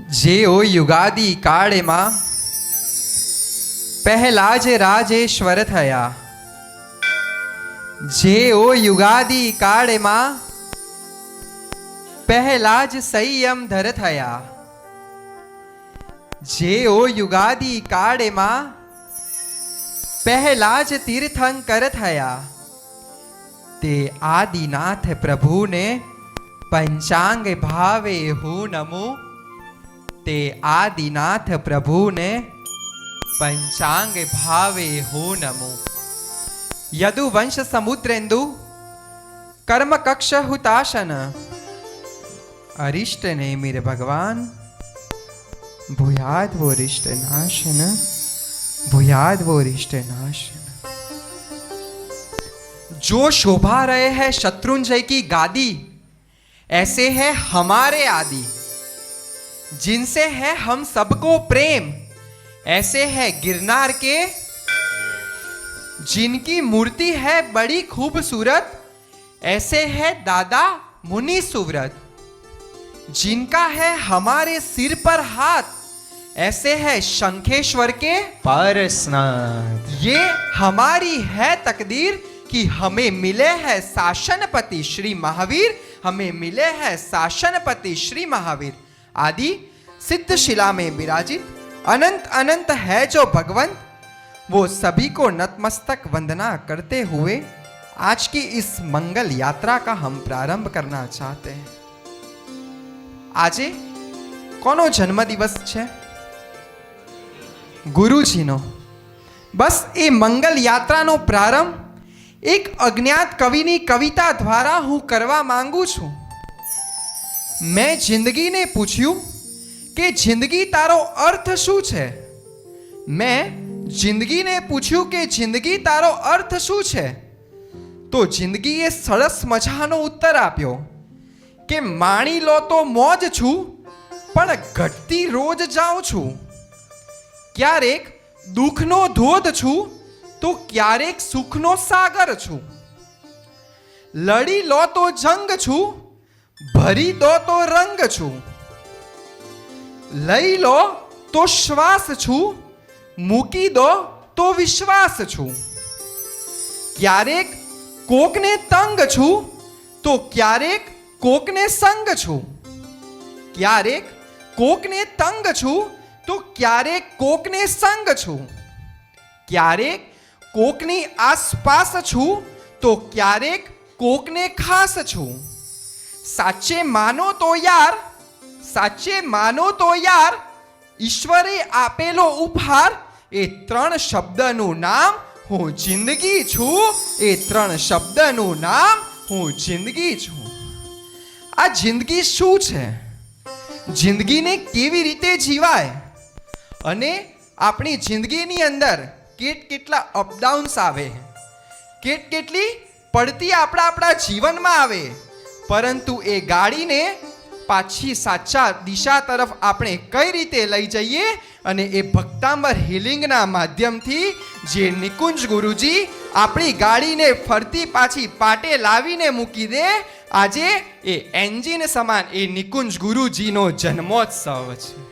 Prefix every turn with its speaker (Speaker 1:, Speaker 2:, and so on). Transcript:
Speaker 1: જેઓ યુગાદી કાળેમાં પહેલા જ રાજેશ્વર થયા, જેઓ યુગાદી કાળેમાં પહેલા જ સંયમધર થયા, જેઓ યુગાદી કાળેમાં પહેલા જ તીર્થંકર થયા, તે આદિનાથ પ્રભુને પંચાંગ ભાવે હું નમું, તે આદિનાથ પ્રભુને પંચાંગ ભાવે હું નમું. યદુવંશ સમુદ્રેન્દુ કર્મ કક્ષ હુતાશન, અરિષ્ટ નેમિર ભગવાન ભૂયાદ वो रिष्ट नाशन, भूयाद वो रिष्ट नाशन. जो शोभा रहे हैं शत्रुंजय की गादी, ऐसे है हमारे आदि, जिनसे है हम सबको प्रेम, ऐसे है गिरनार के, जिनकी मूर्ति है बड़ी खूबसूरत, ऐसे है दादा मुनि सुव्रत, जिनका है हमारे सिर पर हाथ, ऐसे है शंखेश्वर के
Speaker 2: पारसनाथ.
Speaker 1: ये हमारी है तकदीर कि हमें मिले हैं शासनपति श्री महावीर, हमें मिले हैं शासनपति श्री महावीर. आदि सिद्ध शिला में विराजित अनंत अनंत है जो भगवंत, वो सभी को नतमस्तक वंदना करते हुए आज की इस मंगल यात्रा का हम प्रारंभ करना चाहते हैं. आजे कोनो जन्म दिवस छे? गुरुजीनो. बस ए मंगल यात्रानो प्रारंभ एक अज्ञात कविनी कविता द्वारा हूँ करवा मांगू छूं. मैं जिंदगी ने पूछ्યું કે જિંદગી તારો અર્થ શું છે? મેં જિંદગીને પૂછ્યું કે જિંદગી તારો અર્થ શું છે? તો જિંદગીએ સરસ મજાનો ઉત્તર આપ્યો કે માણી લો તો મોજ છું, પણ ઘટતી રોજ જાઉં છું. ક્યારેક દુઃખનો ધોધ છું, તો ક્યારેક સુખનો સાગર છું. લડી લો તો જંગ છું, ભરી દો તો રંગ છું. લઈ લો તો શ્વાસ છું, મૂકી દો તો વિશ્વાસ છું. ક્યારેક કોકને તંગ છું, તો ક્યારેક કોકને સંગ છું. ક્યારેક કોકને તંગ છું, તો ક્યારેક કોકને સંગ છું. ક્યારેક કોકની આસપાસ છું, તો ક્યારેક કોકને ખાસ છું. સાચે માનો તો યાર, સાચે માનો તો યાર, ઈશ્વરે આપેલો ઉપહાર, એ ત્રણ શબ્દનું નામ હું જિંદગી છું. એ ત્રણ શબ્દનું નામ હું જિંદગી છું. આ જિંદગી શું છે? જિંદગીને કેવી રીતે જીવાય? અને આપણી જિંદગીની અંદર કેટલા અપડાઉન્સ આવે, કેટલી પડતી આપણા જીવનમાં આવે, પરંતુ એ ગાડીને પાછી સાચા દિશા તરફ આપણે કઈ રીતે લઈ જઈએ, અને એ ભક્તાંબર હિલિંગના માધ્યમથી જે નિકુંજ ગુરુજી આપણી ગાડીને ફરતી પાછી પાટે લાવીને મૂકી દે, આજે એ એન્જિન સમાન એ નિકુંજ ગુરુજીનો જન્મોત્સવ છે.